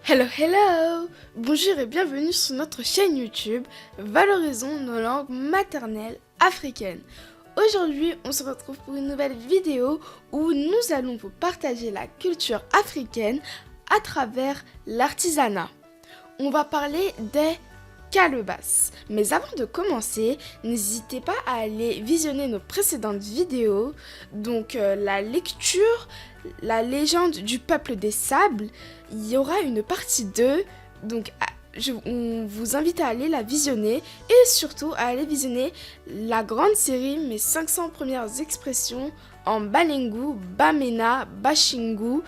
Hello, hello! Bonjour et bienvenue sur notre chaîne YouTube Valorisons nos langues maternelles africaines. Aujourd'hui, on se retrouve pour une nouvelle vidéo où nous allons vous partager la culture africaine à travers l'artisanat. On va parler des calebasses. Mais avant de commencer, n'hésitez pas à aller visionner nos précédentes vidéos, donc la lecture, la légende du peuple des sables. Il y aura une partie 2, donc on vous invite à aller la visionner et surtout à aller visionner la grande série Mes 500 premières expressions en Balengu, Bamena, Bashingu.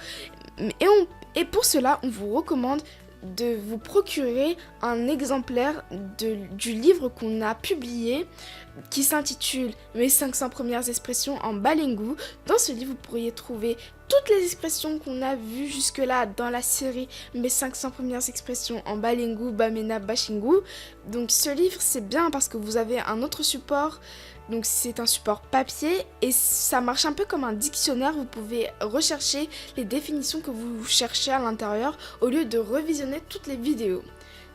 Et pour cela, on vous recommande de vous procurer un exemplaire du livre qu'on a publié qui s'intitule Mes 500 premières expressions en Balengu. Dans ce livre, vous pourriez trouver toutes les expressions qu'on a vues jusque-là dans la série Mes 500 premières expressions en Balengu, Bamena, Bashingu. Donc ce livre, c'est bien parce que vous avez un autre support. Donc c'est un support papier et ça marche un peu comme un dictionnaire. Vous pouvez rechercher les définitions que vous cherchez à l'intérieur au lieu de revisionner toutes les vidéos.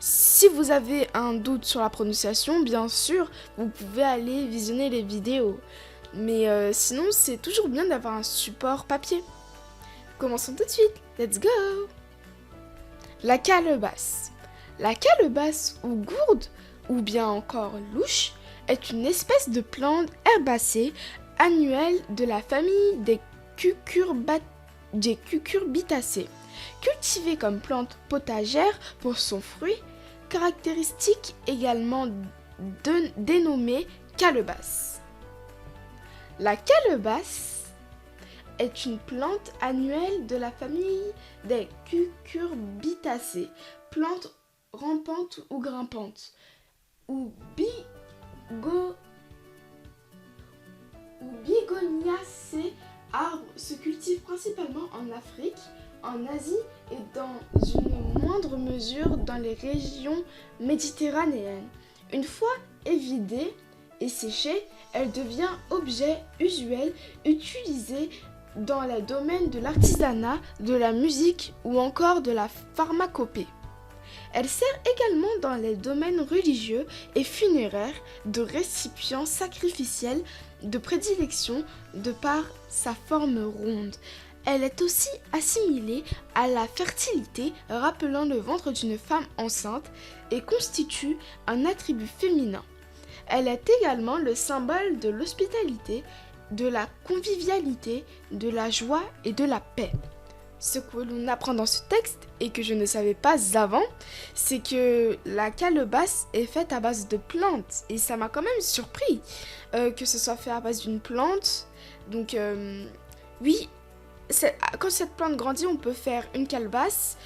Si vous avez un doute sur la prononciation, bien sûr, vous pouvez aller visionner les vidéos. Mais sinon, c'est toujours bien d'avoir un support papier. Commençons tout de suite. Let's go! La calebasse. La calebasse ou gourde, ou bien encore louche, est une espèce de plante herbacée annuelle de la famille des cucurbitacées, cultivée comme plante potagère pour son fruit, caractéristique également dénommée calebasse. La calebasse est une plante annuelle de la famille des cucurbitacées, plante rampante ou grimpante, ou bigoniacées. Arbre se cultive principalement en Afrique, en Asie et dans une moindre mesure dans les régions méditerranéennes. Une fois évidée et séchée, elle devient objet usuel utilisé dans les domaines de l'artisanat, de la musique ou encore de la pharmacopée. Elle sert également dans les domaines religieux et funéraires de récipient sacrificiel de prédilection de par sa forme ronde. Elle est aussi assimilée à la fertilité, rappelant le ventre d'une femme enceinte et constitue un attribut féminin. Elle est également le symbole de l'hospitalité, de la convivialité, de la joie et de la paix. Ce que l'on apprend dans ce texte et que je ne savais pas avant, c'est que la calebasse est faite à base de plantes. Et ça m'a quand même surpris que ce soit fait à base d'une plante. Donc oui, quand cette plante grandit, on peut faire une calebasse,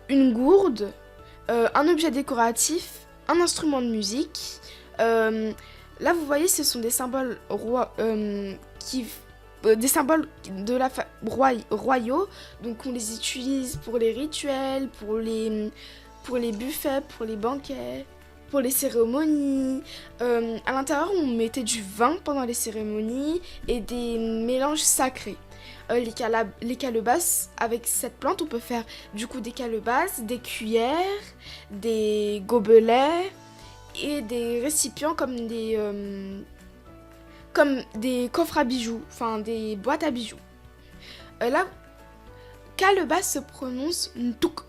une gourde, un objet décoratif, un instrument de musique. Là, vous voyez, ce sont des symboles des symboles de la royaux, donc on les utilise pour les rituels, pour les buffets, pour les banquets, pour les cérémonies. À l'intérieur, on mettait du vin pendant les cérémonies et des mélanges sacrés. Les calebasses, avec cette plante, on peut faire du coup des calebasses, des cuillères, des gobelets et des récipients comme des coffres à bijoux, enfin des boîtes à bijoux. Là, calebasse se prononce ntouk.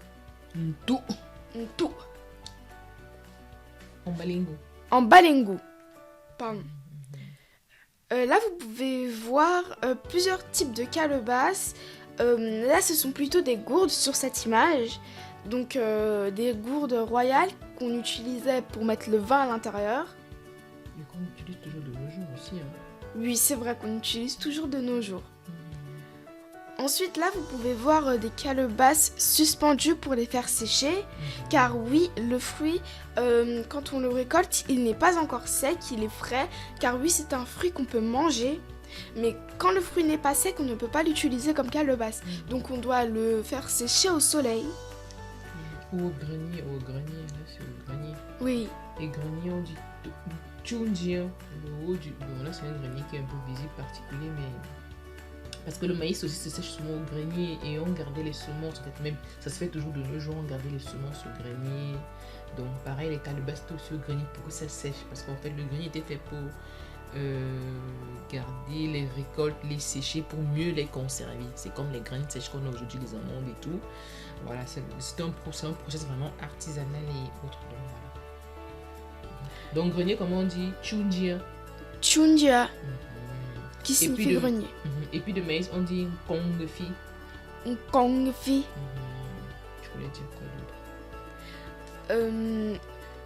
Ntou. Ntouk. En balingo. En balengu. Pardon. Là, vous pouvez voir plusieurs types de calebasses. Là, ce sont plutôt des gourdes sur cette image. Donc, des gourdes royales qu'on utilisait pour mettre le vin à l'intérieur. Et qu'on utilise toujours de nos jours aussi. Oui, c'est vrai qu'on utilise toujours de nos jours. Ensuite, là, vous pouvez voir des calebasses suspendues pour les faire sécher. Car oui, le fruit, quand on le récolte, il n'est pas encore sec, il est frais. Car oui, c'est un fruit qu'on peut manger. Mais quand le fruit n'est pas sec, on ne peut pas l'utiliser comme calebasse. Donc, on doit le faire sécher au soleil. Ou au grenier. Là, c'est au grenier. Oui. Et grenier, on dit tchunjia. Le haut du. Bon, là, c'est un grenier qui est un peu visible, particulier, mais Parce que le maïs aussi se sèche souvent au grenier et on gardait les semences. En fait, même, ça se fait toujours de nos jours, on gardait les semences au grenier. Donc pareil, les calebasses étaient aussi au grenier pour que ça sèche. Parce qu'en fait, le grenier était fait pour garder les récoltes, les sécher pour mieux les conserver. C'est comme les graines sèches qu'on a aujourd'hui, les amandes et tout. Voilà, c'est un process vraiment artisanal et autre. Donc, voilà. Donc grenier, comment on dit? Chunjia. Chunjia, qui Et signifie puis grenier. Et puis de maïs, on dit kongfi. Kongfi. Je voulais dire quoi d'autre?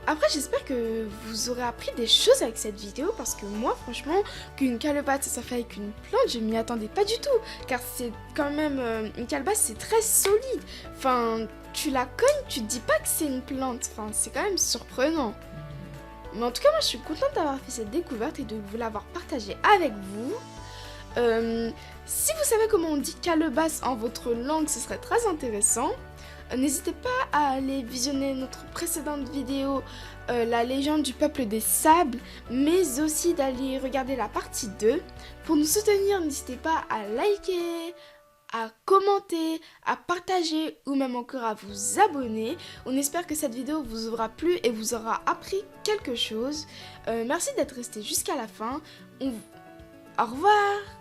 Après, j'espère que vous aurez appris des choses avec cette vidéo parce que moi, franchement, qu'une calebasse ça fait avec une plante, je m'y attendais pas du tout. Car c'est quand même une calebasse, c'est très solide. Enfin, tu la cognes, tu te dis pas que c'est une plante. Enfin, c'est quand même surprenant. Mais en tout cas, moi, je suis contente d'avoir fait cette découverte et de vous l'avoir partagée avec vous. Si vous savez comment on dit calebasse en votre langue, ce serait très intéressant. N'hésitez pas à aller visionner notre précédente vidéo, la légende du peuple des sables, mais aussi d'aller regarder la partie 2. Pour nous soutenir, n'hésitez pas à liker, à commenter, à partager ou même encore à vous abonner. On espère que cette vidéo vous aura plu et vous aura appris quelque chose. Merci d'être resté jusqu'à la fin. Au revoir!